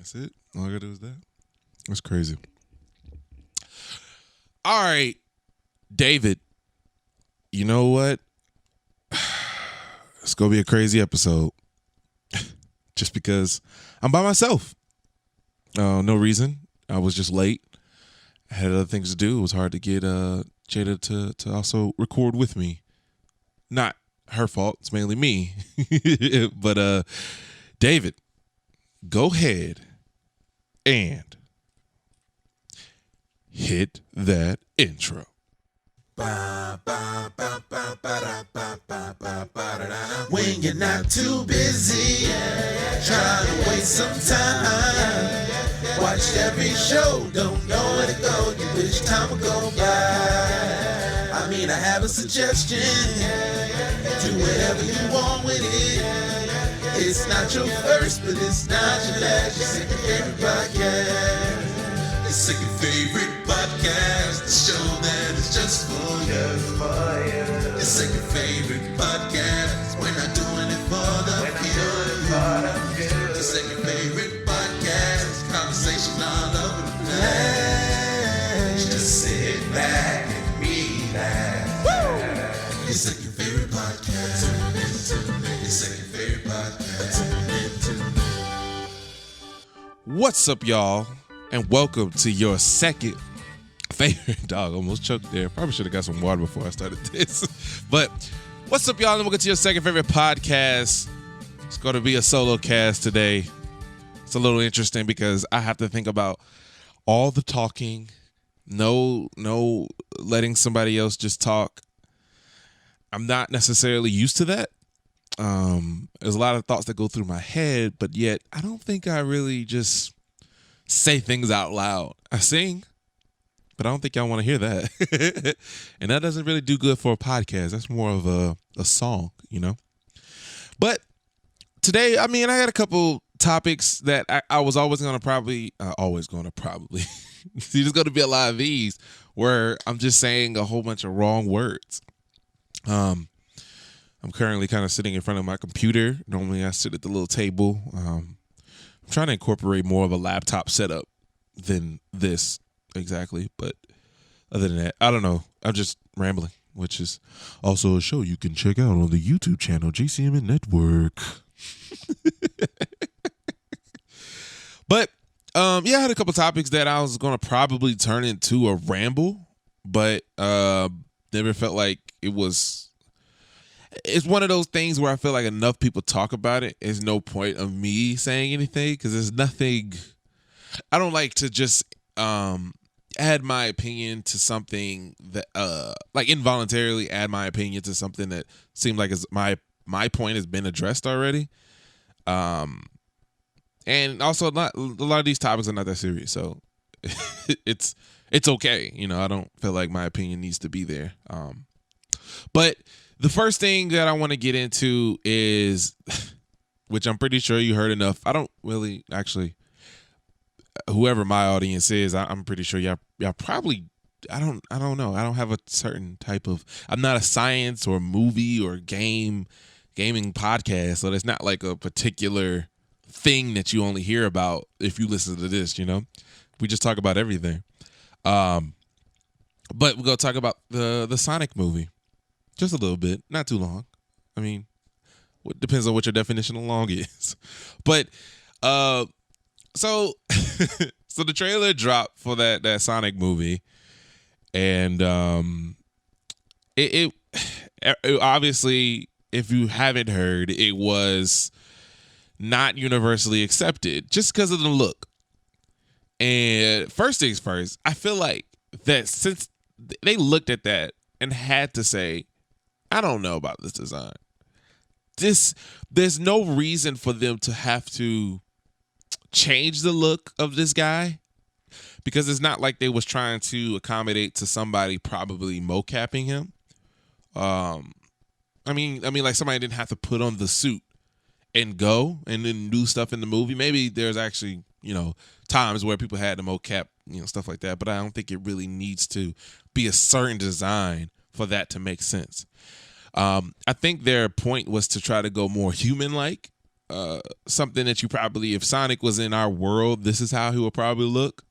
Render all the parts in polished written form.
That's it. All I gotta do is that. That's crazy. All right, David. You know what? It's gonna be a crazy episode. Just because I'm by myself. No reason. I was just late. I had other things to do. It was hard to get Jada to also record with me. Not her fault. It's mainly me. But David, go ahead and hit that intro. When you're not too busy trying to waste some time, watch every show, don't know where to go, you wish time would go by. I mean, I have a suggestion, do whatever you want with it. It's not your first, but it's not your last. Your second favorite podcast. Your second favorite podcast. The show that is just for you. Your second favorite podcast. We're not doing it for the few. Your second favorite podcast. Conversation all over the place. Just sit back and relax. Your second favorite podcast. Your second favorite podcast. What's up, y'all? And welcome to your second favorite dog. Almost choked there. Probably should have got some water before I started this. But what's up, y'all? And welcome to your second favorite podcast. It's going to be a solo cast today. It's a little interesting because I have to think about all the talking. No letting somebody else just talk. I'm not necessarily used to that. There's a lot of thoughts that go through my head, but yet I don't think I really just say things out loud. I sing, but I don't think y'all want to hear that. And that doesn't really do good for a podcast. That's more of a song, you know? But today, I had a couple topics that I was always going to probably, see, there's going to be a lot of these where I'm just saying a whole bunch of wrong words. I'm currently kind of sitting in front of my computer. Normally I sit at the little table. I'm trying to incorporate more of a laptop setup than this exactly. But other than that, I don't know. I'm just rambling, which is also a show you can check out on the YouTube channel, JCMN Network. But, I had a couple topics that I was going to probably turn into a ramble, but never felt like it was. It's one of those things where I feel like enough people talk about it. There's no point of me saying anything because there's nothing. I don't like to just add my opinion to something that like involuntarily add my opinion to something that seemed like my point has been addressed already. And also a lot of these topics are not that serious, so it's okay. You know, I don't feel like my opinion needs to be there. But the first thing that I want to get into is, which I'm pretty sure you heard enough. I don't really actually, whoever my audience is, I'm pretty sure y'all probably, I don't know. I don't have a certain type of, I'm not a science or movie or gaming podcast. So there's not like a particular thing that you only hear about if you listen to this, you know, we just talk about everything. But we're going to talk about the Sonic movie. Just a little bit, not too long. I mean, it depends on what your definition of long is. But so the trailer dropped for that Sonic movie, and it obviously, if you haven't heard, it was not universally accepted just because of the look. And first things first, I feel like that since they looked at that and had to say, I don't know about this design. There's no reason for them to have to change the look of this guy because it's not like they was trying to accommodate to somebody probably mocapping him. I mean, like somebody didn't have to put on the suit and go and then do stuff in the movie. Maybe there's actually, you know, times where people had the mocap, you know, stuff like that. But I don't think it really needs to be a certain design for that to make sense. I think their point was to try to go more human-like something that you probably, if Sonic was in our world, this is how he would probably look.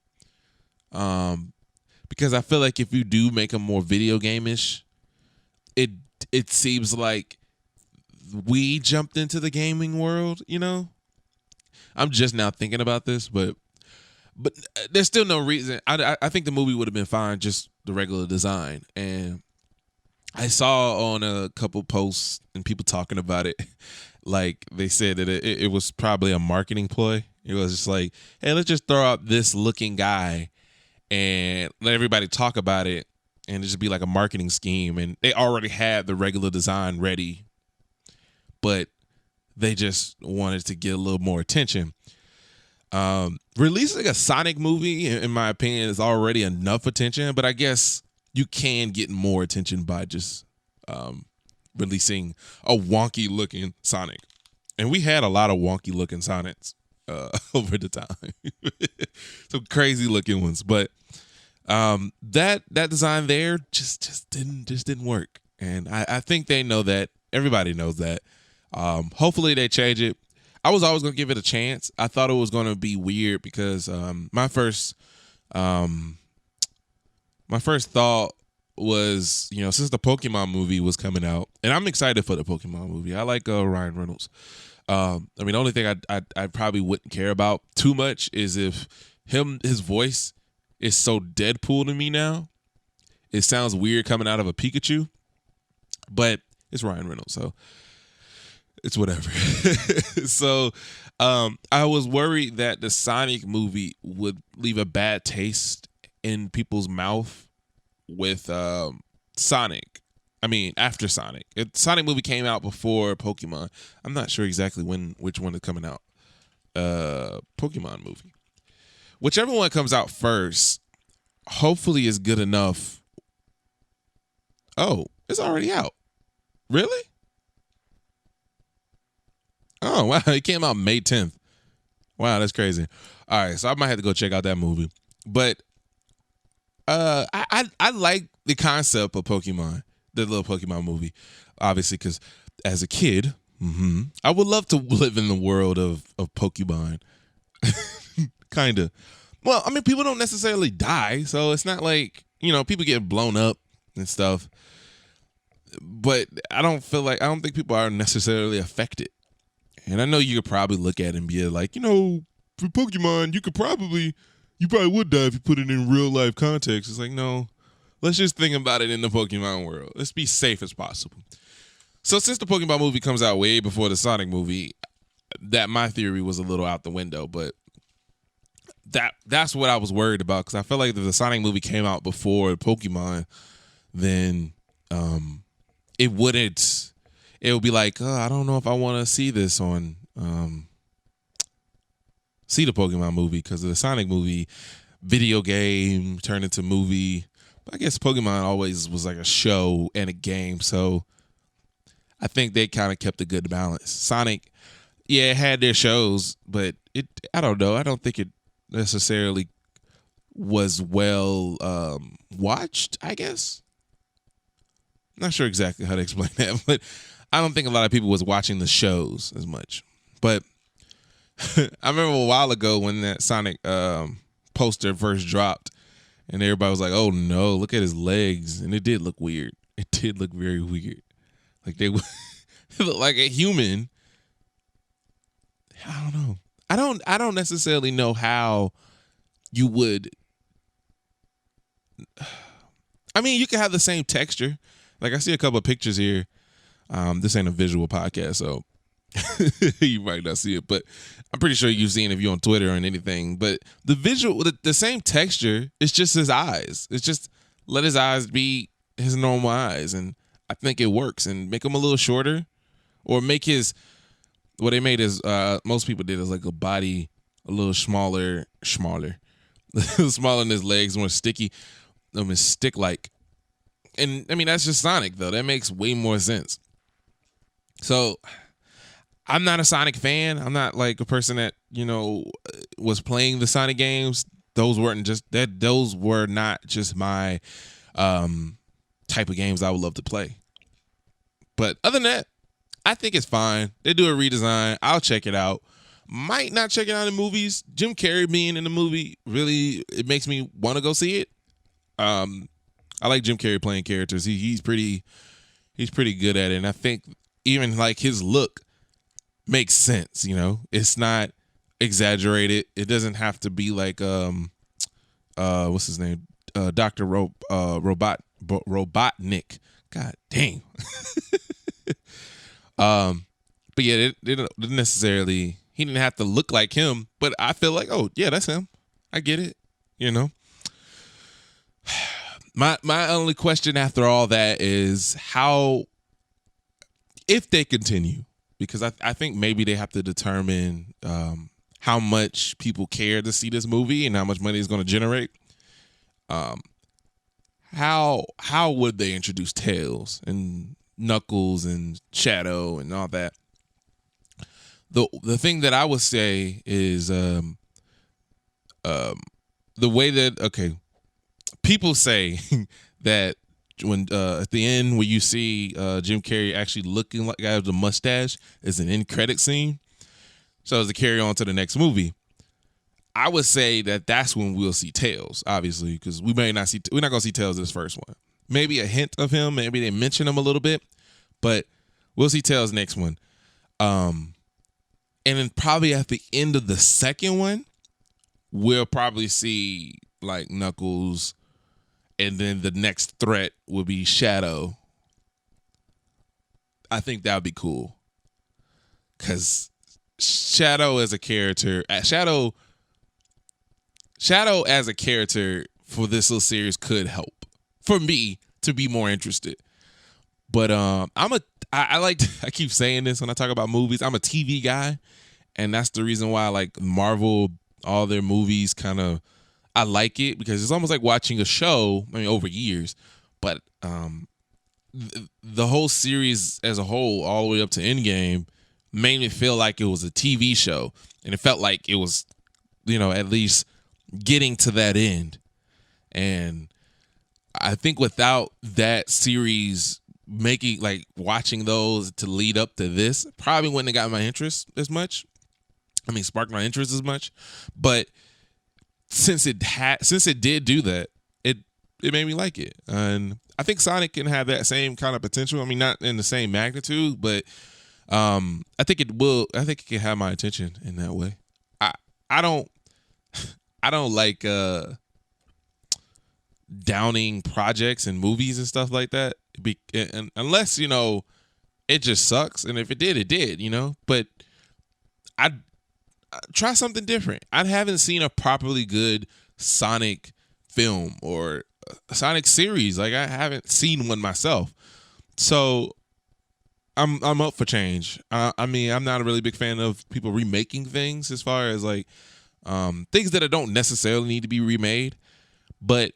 Because I feel like if you do make him more video game-ish, it seems like we jumped into the gaming world, you know? I'm just now thinking about this, but there's still no reason. I think the movie would have been fine, just the regular design. And I saw on a couple posts and people talking about it, like they said that it was probably a marketing ploy. It was just like, hey, let's just throw out this looking guy and let everybody talk about it, and it just be like a marketing scheme. And they already had the regular design ready, but they just wanted to get a little more attention. Releasing a Sonic movie, in my opinion, is already enough attention, but I guess you can get more attention by just releasing a wonky looking Sonic. And we had a lot of wonky looking Sonics over the time. Some crazy looking ones, but that design there just didn't work. And I think they know that. Everybody knows that. Hopefully they change it. I was always gonna give it a chance. I thought it was gonna be weird because my first thought was, you know, since the Pokemon movie was coming out, and I'm excited for the Pokemon movie. I like Ryan Reynolds. I mean, the only thing I probably wouldn't care about too much is if his voice is so Deadpool to me now. It sounds weird coming out of a Pikachu, but it's Ryan Reynolds, so it's whatever. So I was worried that the Sonic movie would leave a bad taste in people's mouth with Sonic. I mean, after Sonic. Sonic movie came out before Pokemon. I'm not sure exactly which one is coming out. Pokemon movie. Whichever one comes out first, hopefully is good enough. Oh, it's already out. Really? Oh, wow. It came out May 10th. Wow, that's crazy. All right, so I might have to go check out that movie. But I like the concept of Pokemon, the little Pokemon movie, obviously, because as a kid, I would love to live in the world of Pokemon. Kind of. Well, I mean, people don't necessarily die, so it's not like, you know, people get blown up and stuff. But I don't think people are necessarily affected. And I know you could probably look at it and be like, you know, for Pokemon, you probably would die if you put it in real life context. It's like, no, let's just think about it in the Pokemon world. Let's be safe as possible. So since the Pokemon movie comes out way before the Sonic movie, that my theory was a little out the window, but that's what I was worried about, because I felt like if the Sonic movie came out before Pokemon, then it would be like, oh, I don't know if I want to see this on see the Pokemon movie, because of the Sonic movie, video game turned into movie. But I guess Pokemon always was like a show and a game, so I think they kind of kept a good balance. Sonic, yeah, it had their shows, but I don't know. I don't think it necessarily was well watched, I guess. Not sure exactly how to explain that, but I don't think a lot of people was watching the shows as much. But I remember a while ago when that Sonic poster first dropped, and everybody was like, oh no, look at his legs. And it did look weird. It did look very weird. Like they look like a human. I don't know. I don't necessarily know how you would. I mean, you can have the same texture. Like, I see a couple of pictures here. This ain't a visual podcast, so you might not see it, but I'm pretty sure you've seen it if you're on Twitter or anything. But the visual, the same texture, it's just his eyes. It's just let his eyes be his normal eyes, and I think it works. And make them a little shorter, or make his, what they made is, most people did is like a body a little smaller, smaller than his legs, more sticky, stick-like. And I mean, that's just Sonic, though. That makes way more sense. So I'm not a Sonic fan. I'm not like a person that, you know, was playing the Sonic games. Those were not just my type of games I would love to play. But other than that, I think it's fine. They do a redesign. I'll check it out. Might not check it out in movies. Jim Carrey being in the movie really it makes me want to go see it. I like Jim Carrey playing characters. He's pretty good at it, and I think even like his look makes sense. You know, it's not exaggerated. It doesn't have to be like what's his name, Doctor Robotnik. God dang. But yeah, it didn't necessarily. He didn't have to look like him, but I feel like, oh yeah, that's him. I get it. You know. My only question after all that is how, if they continue, because I think maybe they have to determine how much people care to see this movie and how much money it's going to generate. How would they introduce Tails and Knuckles and Shadow and all that? The thing that I would say is the way that people say that when at the end where you see Jim Carrey actually looking like guy with a mustache is an end credit scene. So as to carry on to the next movie, I would say that that's when we'll see Tails, obviously, because we're not gonna see Tails this first one. Maybe a hint of him, maybe they mention him a little bit, but we'll see Tails next one. And then probably at the end of the second one, we'll probably see like Knuckles, and then the next threat will be Shadow. I think that would be cool. Because Shadow as a character, Shadow as a character for this little series could help for me to be more interested. But I keep saying this when I talk about movies. I'm a TV guy, and that's the reason why I like Marvel, all their movies kind of, I like it because it's almost like watching a show, I mean, over years. But the whole series as a whole, all the way up to Endgame, made me feel like it was a TV show. And it felt like it was, at least getting to that end. And I think without that series making, like, watching those to lead up to this, probably wouldn't have got my interest as much. I mean, sparked my interest as much. But since it did do that, it made me like it. And I think Sonic can have that same kind of potential. I mean, not in the same magnitude, but I think it will. I think it can have my attention in that way. I don't like downing projects and movies and stuff like that. Unless it just sucks, and if it did, it did. But I'd try something different. I haven't seen a properly good Sonic film or a Sonic series. Like, I haven't seen one myself. So I'm up for change. I mean, I'm not a really big fan of people remaking things as far as like things that don't necessarily need to be remade, but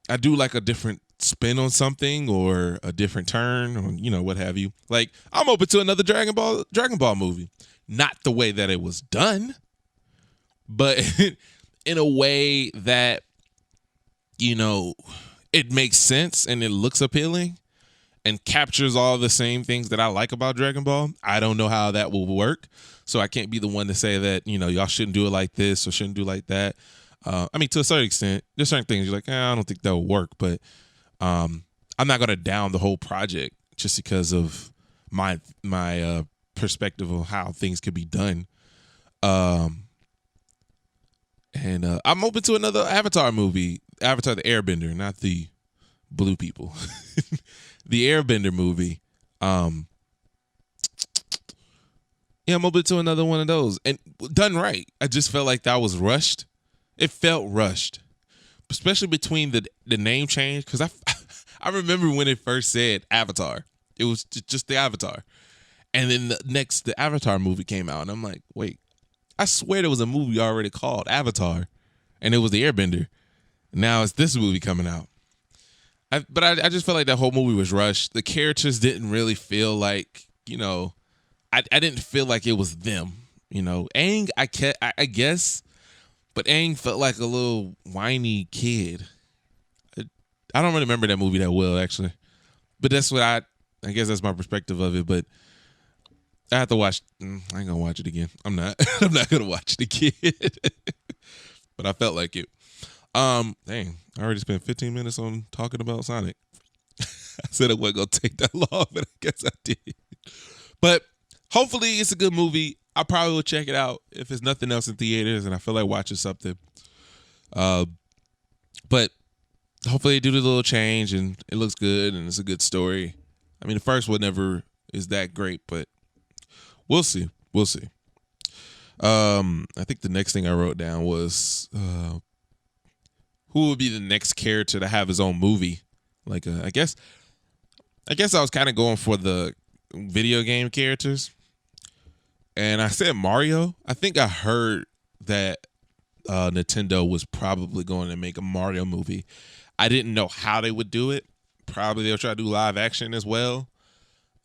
I do like a different spin on something or a different turn or what have you. Like, I'm open to another Dragon Ball movie. Not the way that it was done, but in a way that it makes sense and it looks appealing and captures all the same things that I like about Dragon Ball. I don't know how that will work, so I can't be the one to say that y'all shouldn't do it like this or shouldn't do it like that. I mean, to a certain extent, there's certain things you're like, I don't think that will work, but I'm not gonna down the whole project just because of my perspective of how things could be done. And I'm open to another Avatar movie, Avatar the Airbender, not the blue people. The Airbender movie. Yeah, I'm open to another one of those. And done right. I just felt like that was rushed. It felt rushed. Especially between the name change. Because I remember when it first said Avatar. It was just the Avatar. And then the Avatar movie came out. And I'm like, wait. I swear there was a movie already called Avatar. And it was the Airbender. Now it's this movie coming out. But I just felt like that whole movie was rushed. The characters didn't really feel like, I didn't feel like it was them. Aang, I guess, but Aang felt like a little whiny kid. I don't really remember that movie that well, actually. But that's what I guess that's my perspective of it. But I have to watch. I ain't gonna watch it again. I'm not. I'm not gonna watch it again. But I felt like it. Dang, I already spent 15 minutes on talking about Sonic. I said it wasn't gonna take that long, but I guess I did. But hopefully it's a good movie. I probably will check it out if it's nothing else in theaters and I feel like watching something. But hopefully they do the little change and it looks good and it's a good story. I mean, the first one never is that great, but we'll see. We'll see. I think the next thing I wrote down was who would be the next character to have his own movie. Like, I guess I was kind of going for the video game characters. And I said Mario. I think I heard that Nintendo was probably going to make a Mario movie. I didn't know how they would do it. Probably they'll try to do live action as well.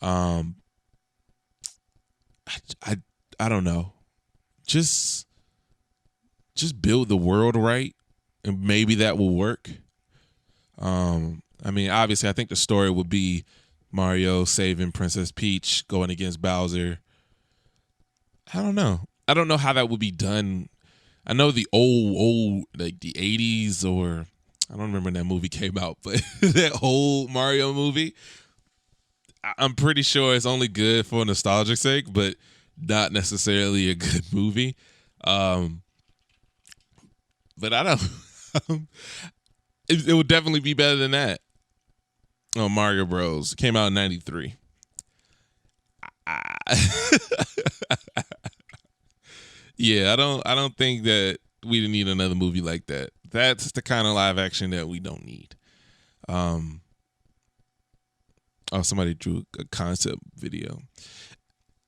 I don't know. Just build the world right, and maybe that will work. I mean, obviously, I think the story would be Mario saving Princess Peach, going against Bowser. I don't know. I don't know how that would be done. I know the old, like the 80s, or I don't remember when that movie came out, but that whole Mario movie, I'm pretty sure it's only good for nostalgic sake, but not necessarily a good movie. But I don't. It would definitely be better than that. Oh, Mario Bros. Came out in '93. Yeah, I don't think that we need another movie like that. That's the kind of live action that we don't need. Oh, somebody drew a concept video.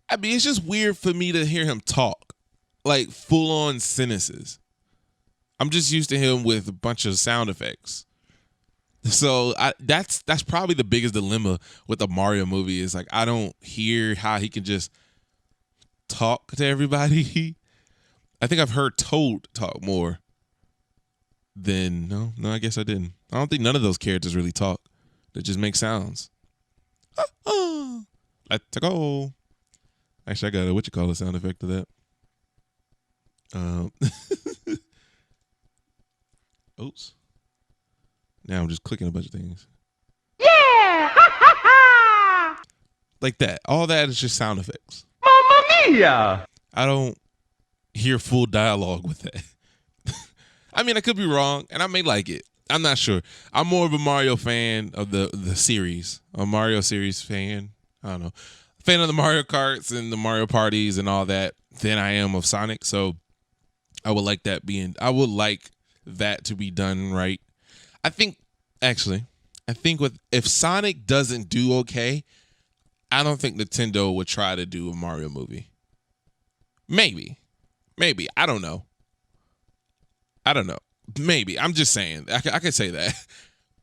I mean, it's just weird for me to hear him talk, like full on sentences. I'm just used to him with a bunch of sound effects. So that's probably the biggest dilemma with the Mario movie is like I don't hear how he can just talk to everybody. I think I've heard Toad talk more than no, I guess I didn't. I don't think none of those characters really talk. They just make sounds. Let's go. Actually, I got a what you sound effect to that. Oops. Now I'm just clicking a bunch of things. Yeah! Like that. All that is just sound effects. Mamma mia! I don't hear full dialogue with that. I mean, I could be wrong, and I may like it. I'm not sure. I'm more of a Mario fan of the series. A Mario series fan. I don't know. Fan of the Mario Karts and the Mario parties and all that than I am of Sonic. So I would like that to be done right. I think if Sonic doesn't do okay, I don't think Nintendo would try to do a Mario movie. Maybe. I don't know. Maybe. I'm just saying. I could say that.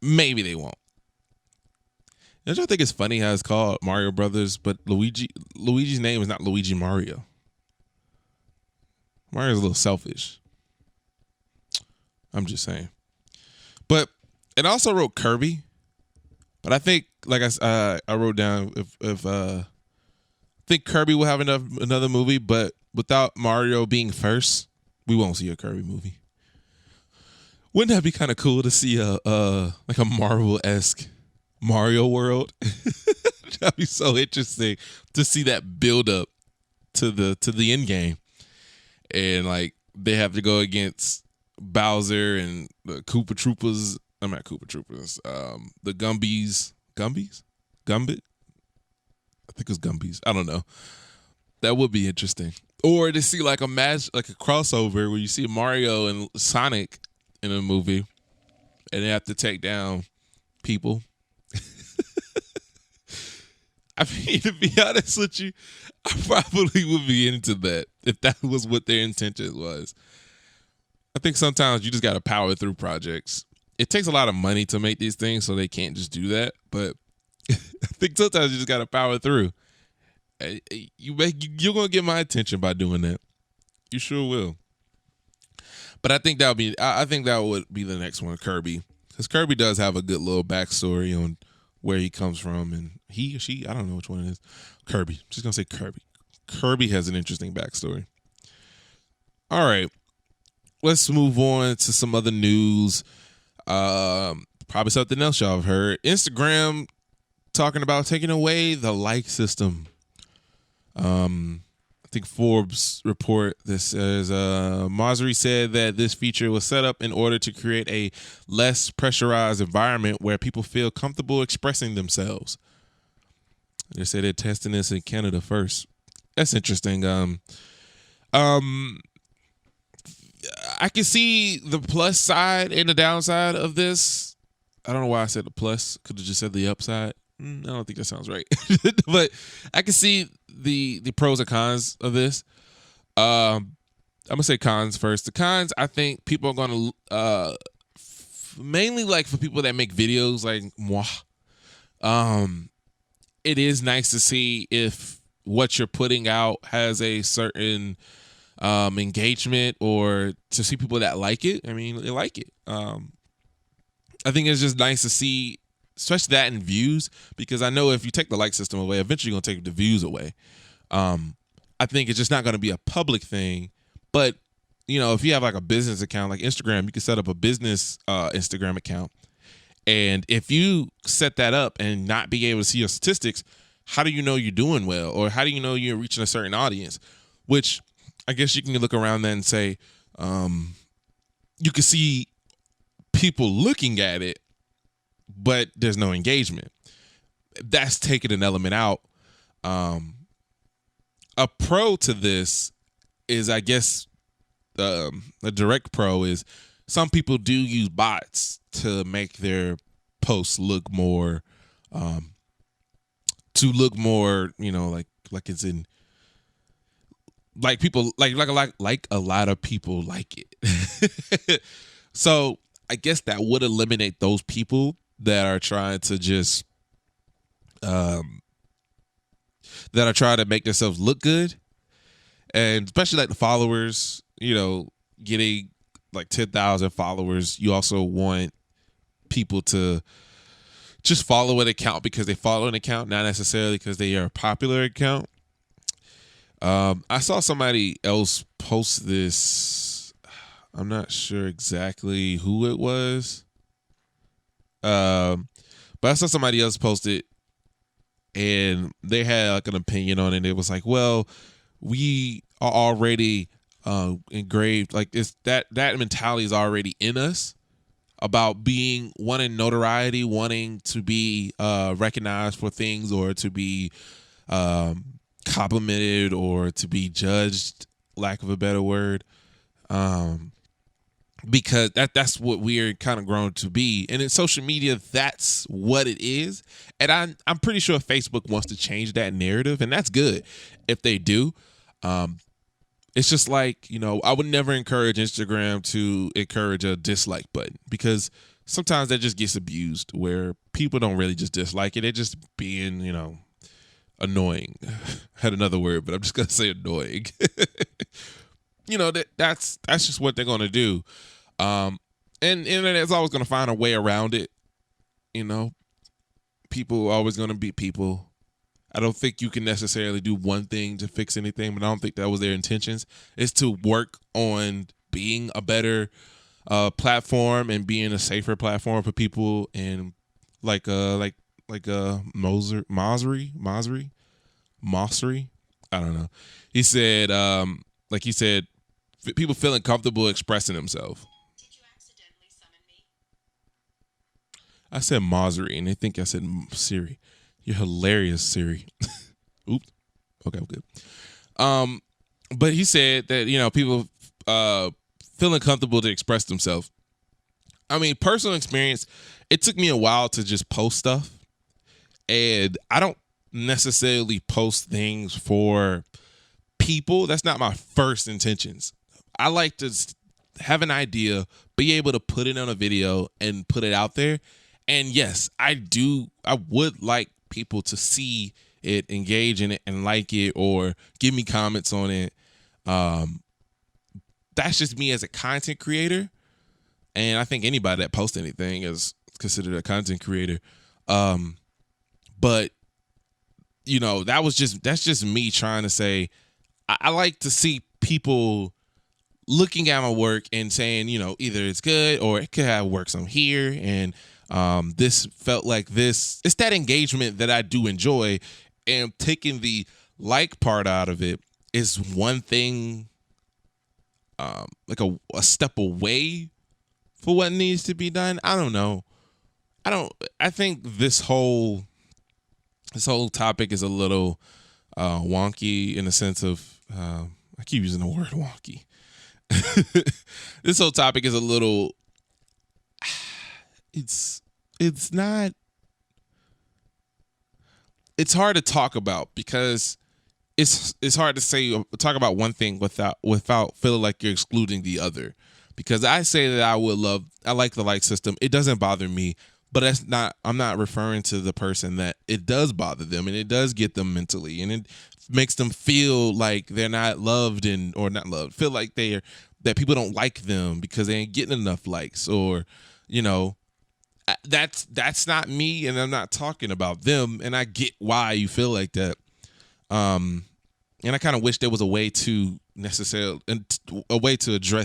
Maybe they won't. Don't you think it's funny how it's called Mario Brothers, but Luigi's name is not Luigi Mario. Mario's a little selfish. I'm just saying. But it also wrote Kirby. But I think, like I wrote down, if I think Kirby will have another movie, but without Mario being first, we won't see a Kirby movie. Wouldn't that be kind of cool to see a Marvel-esque Mario world? That'd be so interesting to see that build up to the end game, and like they have to go against Bowser and the Koopa Troopers. I'm not Koopa Troopers. The Gumbies. Gumbit. I think it was Gumbies. I don't know. That would be interesting. Or to see like a match, like a crossover where you see Mario and Sonic in a movie, and they have to take down people. I mean, to be honest with you, I probably would be into that if that was what their intention was. I think sometimes you just got to power through projects. It takes a lot of money to make these things, so they can't just do that. But I think sometimes you just got to power through. You're going to get my attention by doing that. You sure will. But I think that would be the next one, Kirby. Because Kirby does have a good little backstory on where he comes from. And he or she, I don't know which one it is. Kirby. I'm just going to say Kirby. Kirby has an interesting backstory. All right, let's move on to some other news. Probably something else y'all have heard. Instagram talking about taking away the like system. I think Forbes report this says Masri said that this feature was set up in order to create a less pressurized environment where people feel comfortable expressing themselves. They said they're testing this in Canada first. That's interesting. I can see the plus side and the downside of this. I don't know why I said the plus. Could have just said the upside. I don't think that sounds right. But I can see the pros and cons of this. I'm gonna say cons first. The cons, I think people are gonna mainly like for people that make videos like moi. It is nice to see if what you're putting out has a certain engagement, or to see people that like it. I mean, they like it. I think it's just nice to see, especially that in views, because I know if you take the like system away, eventually you're gonna take the views away. I think it's just not gonna be a public thing. But you know, if you have like a business account like Instagram, you can set up a business Instagram account. And if you set that up and not be able to see your statistics, how do you know you're doing well? Or how do you know you're reaching a certain audience? Which I guess you can look around that and say, you can see people looking at it, but there's no engagement. That's taking an element out. A pro to this is, I guess, a direct pro is some people do use bots to make their posts look more, you know, like it's in, like people like a lot of people like it. So I guess that would eliminate those people that are trying to just that are trying to make themselves look good, and especially like the followers, you know, getting like 10,000 followers. You also want people to just follow an account because they follow an account, not necessarily because they are a popular account. I saw somebody else post this. I'm not sure exactly who it was. But I saw somebody else post it, and they had like an opinion on it. It was like, well, we are already engraved, like it's that mentality is already in us about wanting notoriety, wanting to be recognized for things, or to be complimented, or to be judged, lack of a better word, because that's what we're kind of grown to be. And in social media, that's what it is. And I'm pretty sure Facebook wants to change that narrative, and that's good if they do. It's just like, you know, I would never encourage Instagram to encourage a dislike button, because sometimes that just gets abused, where people don't really just dislike it. They're just being, you know, annoying. I had another word, but I'm just going to say annoying. You know, that's just what they're going to do. And the internet's always going to find a way around it. You know, people are always going to be people. I don't think you can necessarily do one thing to fix anything, but I don't think that was their intentions. It's to work on being a better platform and being a safer platform for people. And like Masri, I don't know. He said, people feeling comfortable expressing themselves. Did you accidentally summon me? I said Masri, and they think I said Siri. You're hilarious, Siri. Oops. Okay, I'm good. But he said that, you know, people feeling comfortable to express themselves. I mean, personal experience, it took me a while to just post stuff. And I don't necessarily post things for people. That's not my first intentions. I like to have an idea, be able to put it on a video and put it out there. And yes, I would like people to see it, engage in it, and like it, or give me comments on it. That's just me as a content creator, and I think anybody that posts anything is considered a content creator. But that's just me trying to say I like to see people looking at my work and saying, either it's good or it could have work some here. And this felt like this. It's that engagement that I do enjoy. And taking the like part out of it is one thing, like a step away for what needs to be done. I don't know. I think this whole topic is a little wonky in the sense of, I keep using the word wonky. This whole topic is a little, it's not, it's hard to talk about because it's hard to talk about one thing without feeling like you're excluding the other. Because I say that I like the like system. It doesn't bother me, but I'm not referring to the person that it does bother them and it does get them mentally and it makes them feel like they're not loved or not loved, feel like that people don't like them because they ain't getting enough likes, or, that's not me, and I'm not talking about them, and I get why you feel like that. And I kind of wish there was a way to address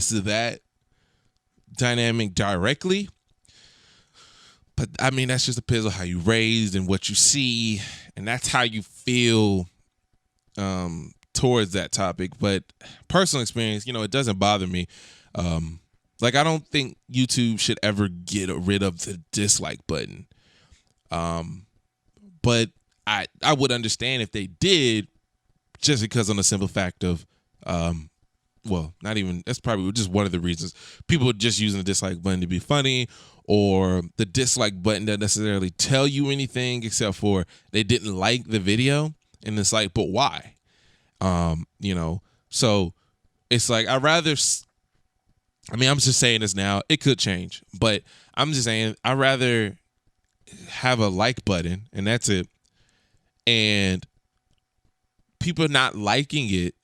that dynamic directly. But I mean, that's just depends on how you raised and what you see, and that's how you feel towards that topic. But personal experience, it doesn't bother me. Like, I don't think YouTube should ever get rid of the dislike button. But I would understand if they did, just because on the simple fact of, not even, that's probably just one of the reasons people are just using the dislike button to be funny, or the dislike button doesn't necessarily tell you anything except for they didn't like the video. And it's like, but why? So it's like, I'm just saying this now. It could change, but I'm just saying I'd rather have a like button and that's it. And people not liking it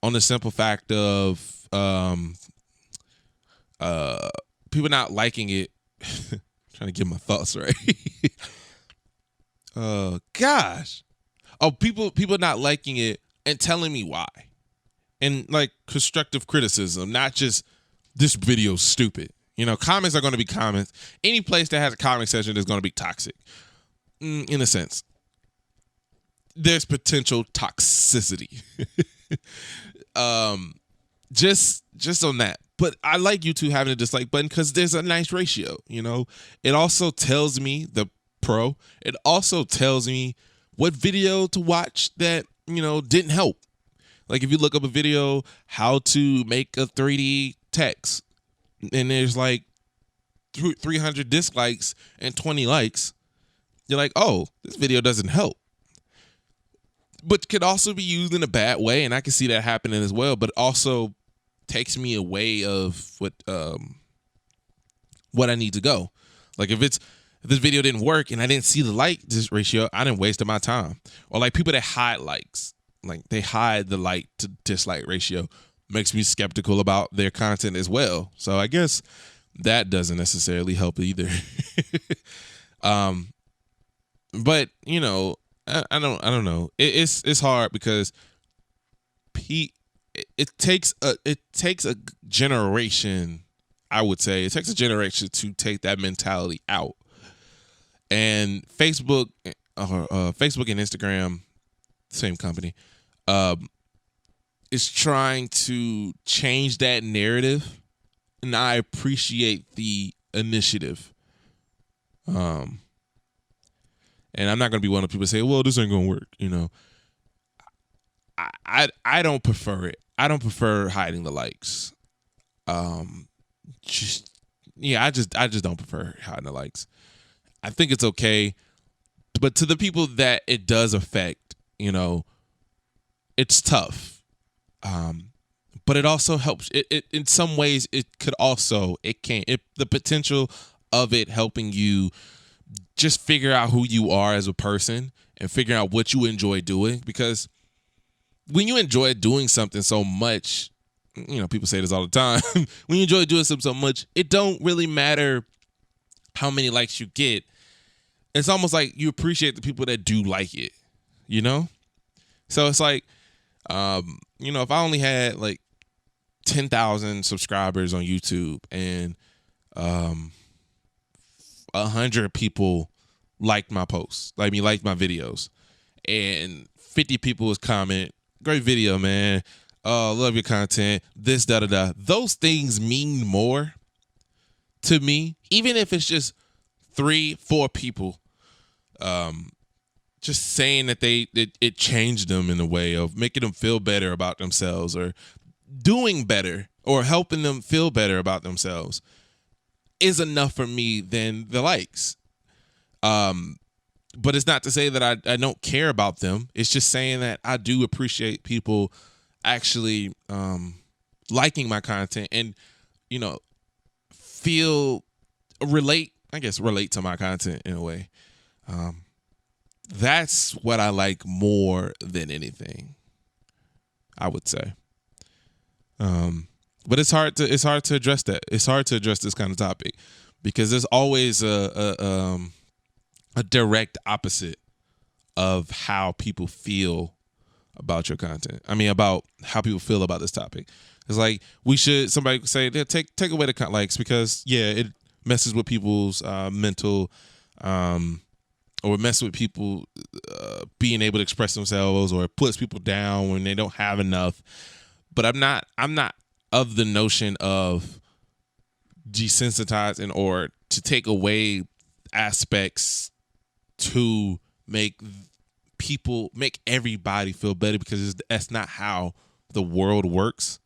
on the simple fact of people not liking it. Trying to get my thoughts right. Gosh. Oh, people not liking it and telling me why. And like constructive criticism, not just this video's stupid. Comments are going to be comments. Any place that has a comment section is going to be toxic. In a sense, there's potential toxicity. Just on that. But I like YouTube having a dislike button because there's a nice ratio. It also tells me it also tells me what video to watch that, didn't help. Like if you look up a video, how to make a 3D text, and there's like 300 dislikes and 20 likes, you're like, oh, this video doesn't help. But could also be used in a bad way, and I can see that happening as well. But it also takes me away of what I need to go. Like if this video didn't work and I didn't see the like ratio, I didn't waste my time. Or like people that hide likes. Like they hide the like to dislike ratio, makes me skeptical about their content as well. So I guess that doesn't necessarily help either. But I don't know. It's hard because it takes a generation. I would say it takes a generation to take that mentality out. And Facebook and Instagram, same company, is trying to change that narrative, and I appreciate the initiative. And I'm not gonna be one of the people that say, "Well, this ain't gonna work." I don't prefer it. I don't prefer hiding the likes. I just don't prefer hiding the likes. I think it's okay, but to the people that it does affect, it's tough. But it also helps. It in some ways the potential of it helping you just figure out who you are as a person and figuring out what you enjoy doing. Because when you enjoy doing something so much, people say this all the time, when you enjoy doing something so much, it don't really matter how many likes you get. It's almost like you appreciate the people that do like it. you know? So it's like, if I only had like 10,000 subscribers on YouTube and 100 people liked my posts, liked my videos, and 50 people was comment, great video, man. Love your content. This, da da da. Those things mean more to me, even if it's just 3-4 people, just saying that it changed them in a way of making them feel better about themselves or doing better or helping them feel better about themselves is enough for me than the likes. But it's not to say that I don't care about them. It's just saying that I do appreciate people actually liking my content and, relate to my content in a way. That's what I like more than anything, I would say. But it's hard to address that. It's hard to address this kind of topic because there's always a direct opposite of how people feel about your content. I mean, about how people feel about this topic. It's like somebody could say, yeah, take away the likes because it messes with people's mental, or messes with people being able to express themselves, or it puts people down when they don't have enough. But I'm not of the notion of desensitizing or to take away aspects to make everybody feel better, because that's not how the world works.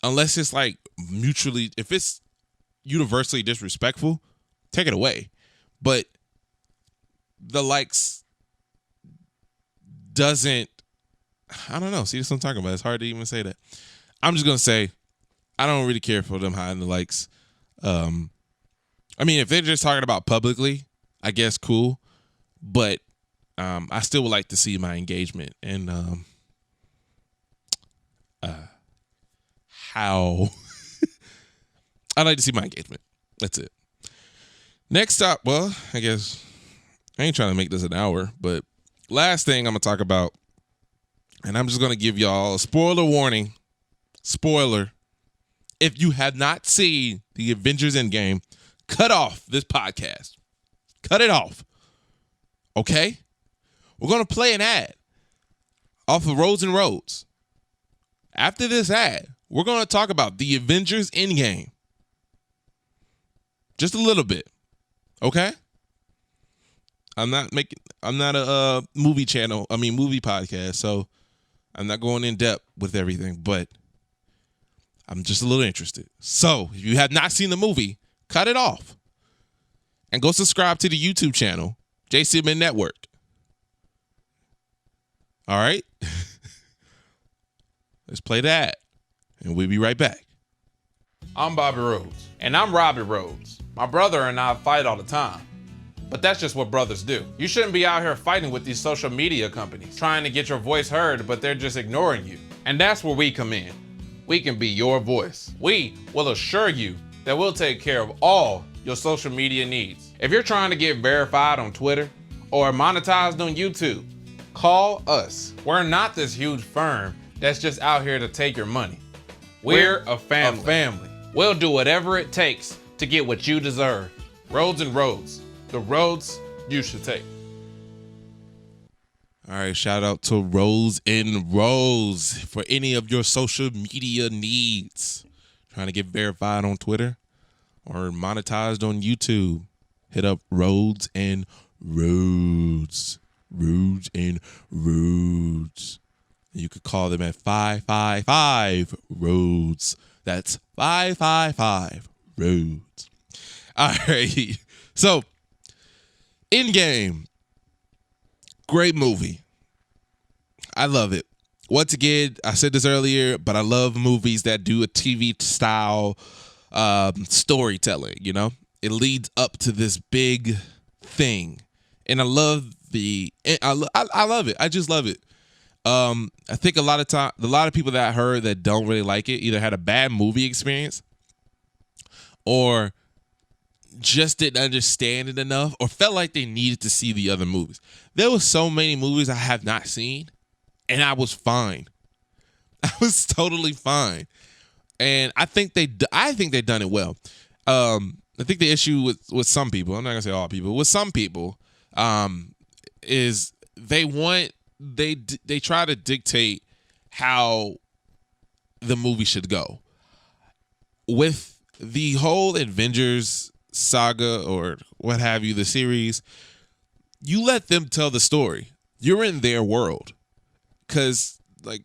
Unless it's like if it's universally disrespectful, take it away. But the likes doesn't, I don't know. See, that's what I'm talking about. It's hard to even say that. I'm just going to say, I don't really care for them hiding the likes. I mean, if they're just talking about publicly, I guess cool. But I still would like to see my engagement and how I'd like to see my engagement. That's it. Next up, well, I guess I ain't trying to make this an hour, but last thing I'm going to talk about, and I'm just going to give y'all a spoiler warning. Spoiler. If you have not seen the Avengers Endgame, cut off this podcast. Cut it off. Okay? We're going to play an ad off of Roads and Roads. After this ad, we're going to talk about the Avengers Endgame. Just a little bit. Okay? I'm not a movie podcast, so I'm not going in depth with everything, but I'm just a little interested. So, if you have not seen the movie, cut it off and go subscribe to the YouTube channel, JCMN Network. All right? Let's play that, and we'll be right back. I'm Bobby Rhodes. And I'm Robbie Rhodes. My brother and I fight all the time. But that's just what brothers do. You shouldn't be out here fighting with these social media companies, trying to get your voice heard, but they're just ignoring you. And that's where we come in. We can be your voice. We will assure you that we'll take care of all your social media needs. If you're trying to get verified on Twitter or monetized on YouTube, call us. We're not this huge firm that's just out here to take your money. We're a family. We'll do whatever it takes to get what you deserve. Roads and Roads. The roads you should take. All right, shout out to Roads and Roads for any of your social media needs. Trying to get verified on Twitter or monetized on YouTube, hit up Roads and Roads. Roads and Roads. You could call them at 555 Roads. That's 555 Roads. All right. So, Endgame. Great movie. I love it. Once again, I said this earlier, but I love movies that do a TV style storytelling, you know? It leads up to this big thing. And I love I love it. I just love it. I think a lot of people that I heard that don't really like it either had a bad movie experience or just didn't understand it enough or felt like they needed to see the other movies. There were so many movies I have not seen, and I was fine. I was totally fine. And I think they've done it well. I think the issue with some people, I'm not gonna say all people, with some people, is they try to dictate how the movie should go. With the whole Avengers saga or what have you, the series, you let them tell the story. You're in their world. Cause like,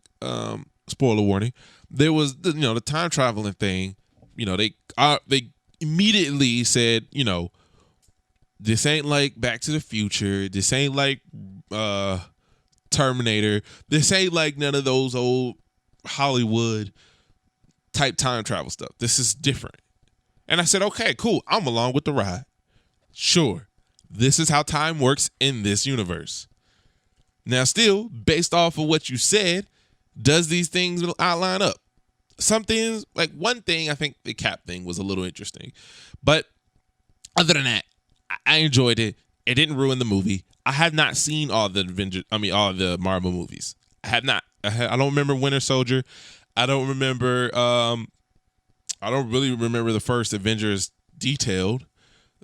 spoiler warning, there was the time traveling thing. They immediately said, this ain't like Back to the Future. This ain't like Terminator. This ain't like none of those old Hollywood type time travel stuff. This is different. And I said, okay, cool. I'm along with the ride. Sure. This is how time works in this universe. Now, still, based off of what you said, does these things outline up? Some things, like one thing, I think the Cap thing was a little interesting. But other than that, I enjoyed it. It didn't ruin the movie. I have not seen all the Marvel movies. I have not. I don't remember Winter Soldier. I don't remember. I don't really remember the first Avengers detailed.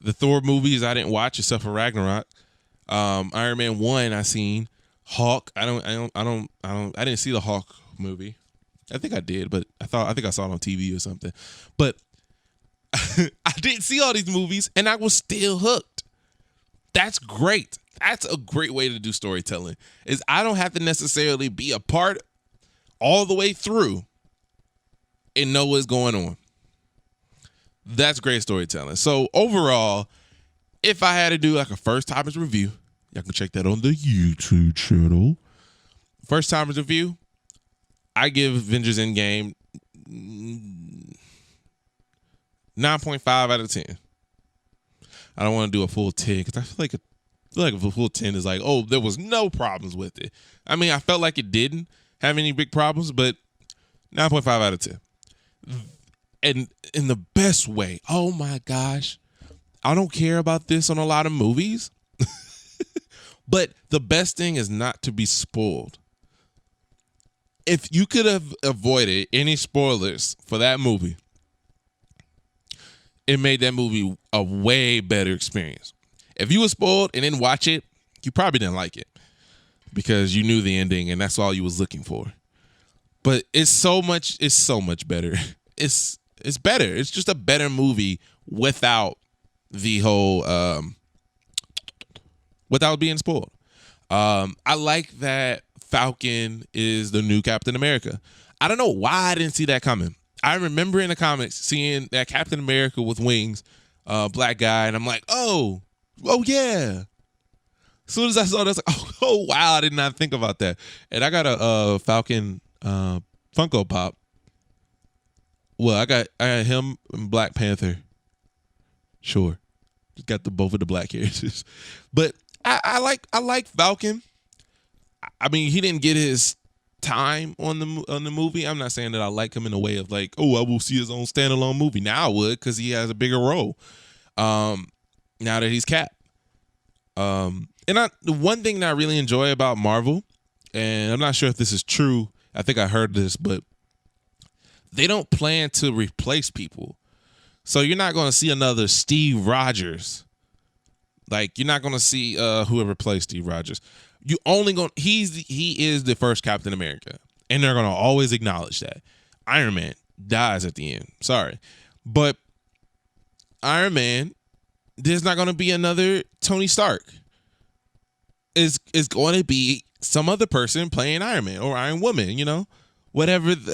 The Thor movies I didn't watch except for Ragnarok. Iron Man 1 I seen. Hulk. I didn't see the Hulk movie. I think I did, but I think I saw it on TV or something. But I didn't see all these movies and I was still hooked. That's great. That's a great way to do storytelling. Is I don't have to necessarily be a part all the way through and know what's going on. That's great storytelling. So overall, if I had to do like a first timers review, y'all can check that on the YouTube channel. First timers review, I give Avengers Endgame 9.5 out of 10. I don't want to do a full 10 because I feel like a full 10 is like, oh, there was no problems with it. I mean, I felt like it didn't have any big problems, but 9.5 out of 10. And in the best way, oh my gosh, I don't care about this on a lot of movies, but the best thing is not to be spoiled. If you could have avoided any spoilers for that movie, it made that movie a way better experience. If you were spoiled and didn't watch it, you probably didn't like it because you knew the ending and that's all you was looking for. But it's so much better. It's better. It's just a better movie without the whole without being spoiled. I like that Falcon is the new Captain America. I don't know why I didn't see that coming. I remember in the comics seeing that Captain America with wings, black guy, and I'm like, oh yeah. As soon as I saw that, I was like, oh wow, I did not think about that. And I got a Falcon Funko Pop. Well, I got him and Black Panther. Sure, just got both of the black characters, but I like Falcon. I mean, he didn't get his time on the movie. I'm not saying that I like him in a way of like, oh, I will see his own standalone movie. Now I would because he has a bigger role. Now that he's Cap. And the one thing that I really enjoy about Marvel, and I'm not sure if this is true. I think I heard this, but they don't plan to replace people. So you're not going to see another Steve Rogers. Like, you're not going to see whoever plays Steve Rogers. You only going he is the first Captain America. And they're going to always acknowledge that. Iron Man dies at the end. Sorry. But Iron Man, there's not going to be another Tony Stark. Is going to be some other person playing Iron Man or Iron Woman,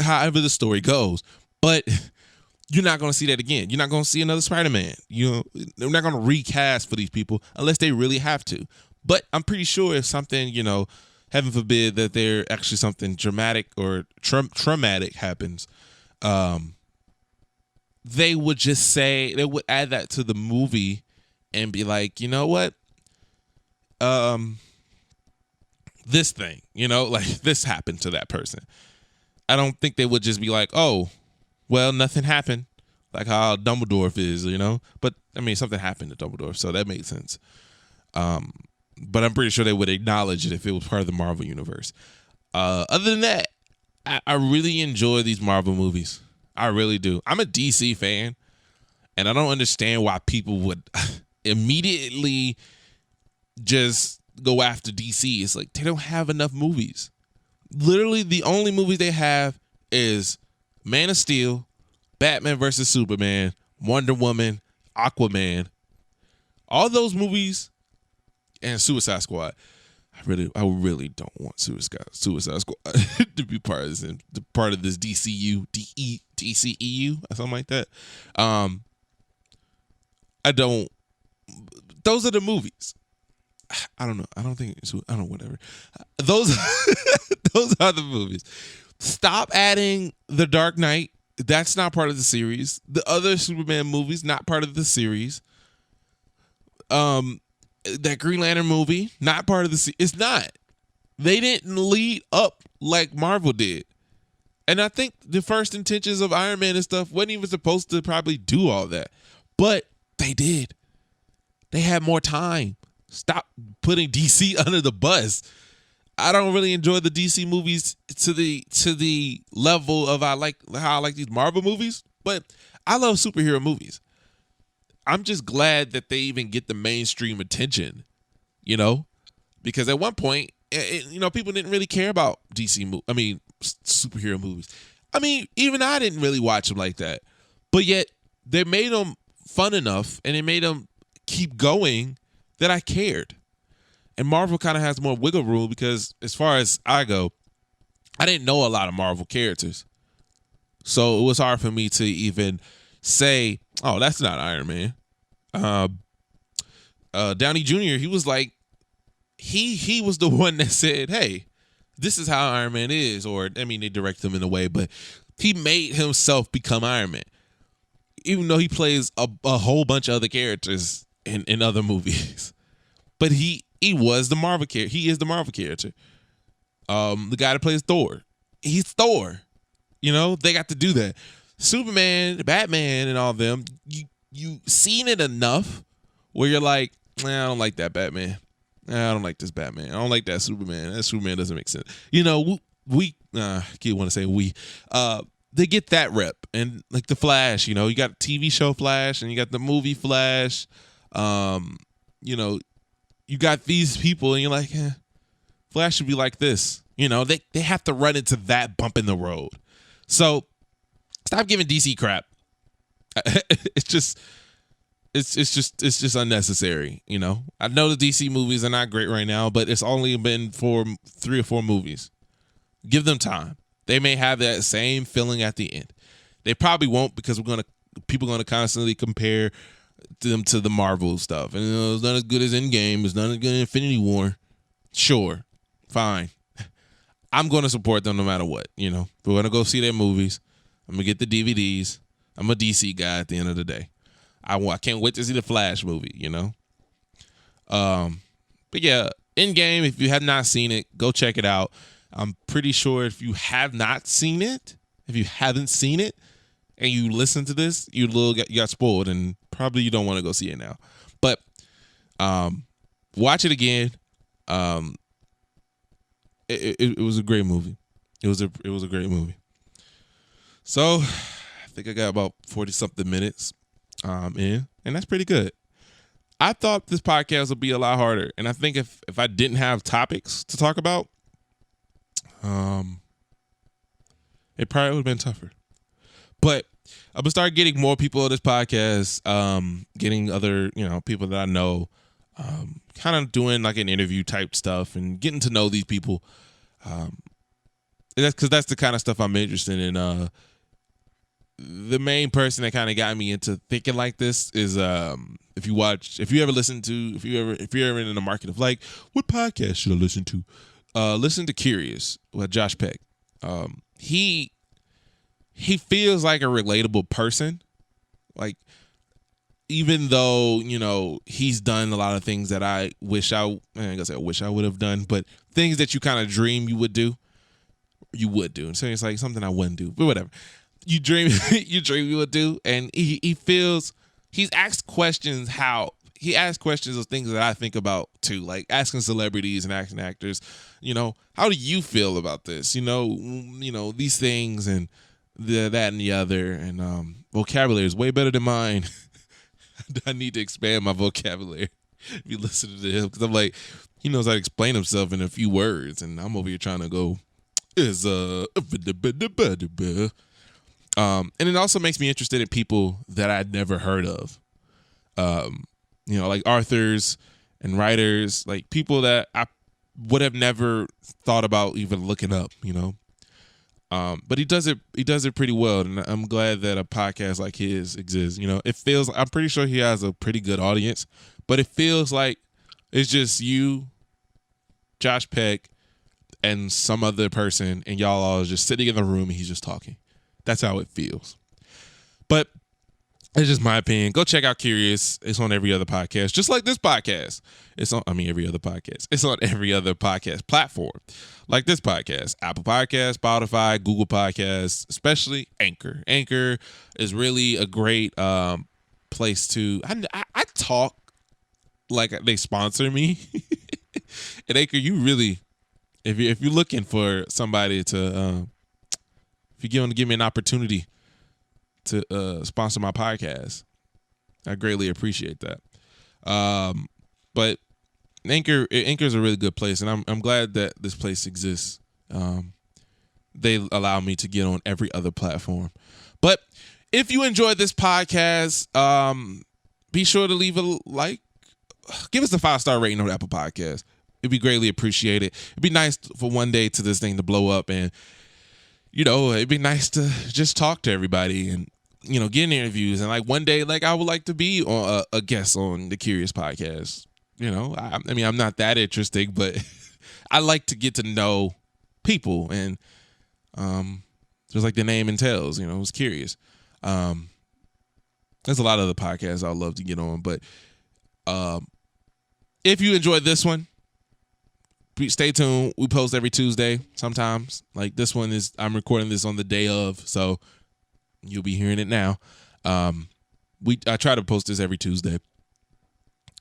however the story goes. But you're not going to see that again. You're not going to see another Spider-Man. They're not going to recast for these people unless they really have to. But I'm pretty sure if something, heaven forbid that there actually something dramatic or traumatic happens, they would just say, they would add that to the movie and be like, you know what? This thing, like this happened to that person. I don't think they would just be like, oh, well, nothing happened. like how Dumbledore is, you know. But I mean, something happened to Dumbledore, so that made sense. But I'm pretty sure they would acknowledge it if it was part of the Marvel universe. Other than that, I really enjoy these Marvel movies. I really do. I'm a DC fan, and I don't understand why people would immediately just go after DC. It's like they don't have enough movies. Literally, the only movies they have is Man of Steel, Batman versus Superman, Wonder Woman, Aquaman. All those movies and Suicide Squad. I really don't want Suicide Squad to be part of this DCU, DCEU, or something like that. I don't. Those are the movies. I don't know. I don't know. Whatever. Those are the movies. Stop adding The Dark Knight. That's not part of the series. The other Superman movies, not part of the series. That Green Lantern movie, not part of the series. It's not. They didn't lead up like Marvel did. And I think the first intentions of Iron Man and stuff wasn't even supposed to probably do all that. But they did. They had more time. Stop putting DC under the bus. I don't really enjoy the DC movies to the level of how I like these Marvel movies, but I love superhero movies. I'm just glad that they even get the mainstream attention, you know, because at one point, people didn't really care about superhero movies. I mean, even I didn't really watch them like that, but yet they made them fun enough and it made them keep going that I cared. And Marvel kind of has more wiggle room because as far as I go, I didn't know a lot of Marvel characters. So it was hard for me to even say, oh, that's not Iron Man. Downey Jr., he was like, he was the one that said, hey, this is how Iron Man is. Or, I mean, they direct him in a way, but he made himself become Iron Man. Even though he plays a whole bunch of other characters in other movies. But he was the Marvel character. He is the Marvel character. The guy that plays Thor. He's Thor. You know, they got to do that. Superman, Batman, and all of them, you seen it enough where you're like, I don't like that Batman. I don't like this Batman. I don't like that Superman. That Superman doesn't make sense. You know, I keep want to say we. They get that rep. And like the Flash, you know, you got TV show Flash and you got the movie Flash. You know, you got these people and you're like, Flash should be like this. You know, they have to run into that bump in the road. So stop giving DC crap. It's just unnecessary. You know, I know the DC movies are not great right now, but it's only been for 3 or 4 movies. Give them time. They may have that same feeling at the end. They probably won't because people are gonna constantly compare them to the Marvel stuff. And it's not as good as Endgame. It's not as good as Infinity War. Sure. Fine. I'm going to support them no matter what. You know, we're going to go see their movies. I'm going to get the DVDs. I'm a DC guy at the end of the day. I can't wait to see the Flash movie, you know. But yeah, Endgame, if you have not seen it, go check it out. I'm pretty sure if you have not seen it, if you haven't seen it, and you listen to this, you got spoiled, and probably you don't want to go see it now. But watch it again. It was a great movie. It was a great movie. So I think I got about 40-something minutes in, and that's pretty good. I thought this podcast would be a lot harder, and I think if I didn't have topics to talk about, it probably would have been tougher. But I'm gonna start getting more people on this podcast, getting other, people that I know, kind of doing like an interview type stuff and getting to know these people. That's because that's the kind of stuff I'm interested in. The main person that kind of got me into thinking like this is if you're ever in the market of like, what podcast should I listen to? Listen to Curious with Josh Peck. He feels like a relatable person. Like, even though, he's done a lot of things that I wish I would have done, but things that you kind of dream you would do. And so it's like something I wouldn't do, but whatever. you dream you would do, and he's asked questions he asks questions of things that I think about too, like asking celebrities and asking actors, how do you feel about this? These things and that and the other, and vocabulary is way better than mine. I need to expand my vocabulary. If you listen to him, because I'm like, he knows how to explain himself in a few words, and I'm over here trying to go and it also makes me interested in people that I'd never heard of. Like authors and writers, like people that I would have never thought about even looking up, But he does it pretty well, and I'm glad that a podcast like his exists. I'm pretty sure he has a pretty good audience, but it feels like it's just you, Josh Peck, and some other person, and y'all all just sitting in the room and he's just talking. That's how it feels. But it's just my opinion. Go check out Curious. It's on every other podcast, just like this podcast. Every other podcast. It's on every other podcast platform, like this podcast: Apple Podcasts, Spotify, Google Podcasts, especially Anchor. Anchor is really a great place to. I talk like they sponsor me. At Anchor, you really, if you're looking for somebody to, if you're going to give me an opportunity to sponsor my podcast, I greatly appreciate that. But Anchor is a really good place, and I'm glad that this place exists. They allow me to get on every other platform. But if you enjoyed this podcast, be sure to leave a like. Give us a 5-star rating on Apple Podcasts. It'd be greatly appreciated. It'd be nice for one day to this thing to blow up, and it'd be nice to just talk to everybody and get interviews. And like one day, like I would like to be on a guest on the Curious Podcast. I'm not that interesting, but I like to get to know people, and just like the name entails, I was curious. There's a lot of other podcasts I'd love to get on, but if you enjoyed this one, stay tuned. We post every Tuesday sometimes. Like this one I'm recording this on the day of, so you'll be hearing it now. I try to post this every Tuesday.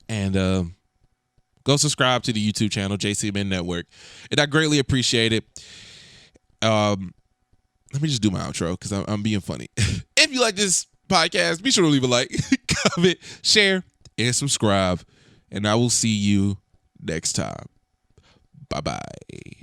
And go subscribe to the YouTube channel, JCMN Network. And I greatly appreciate it. Let me just do my outro because I'm being funny. If you like this podcast, be sure to leave a like, comment, share, and subscribe. And I will see you next time. Bye-bye.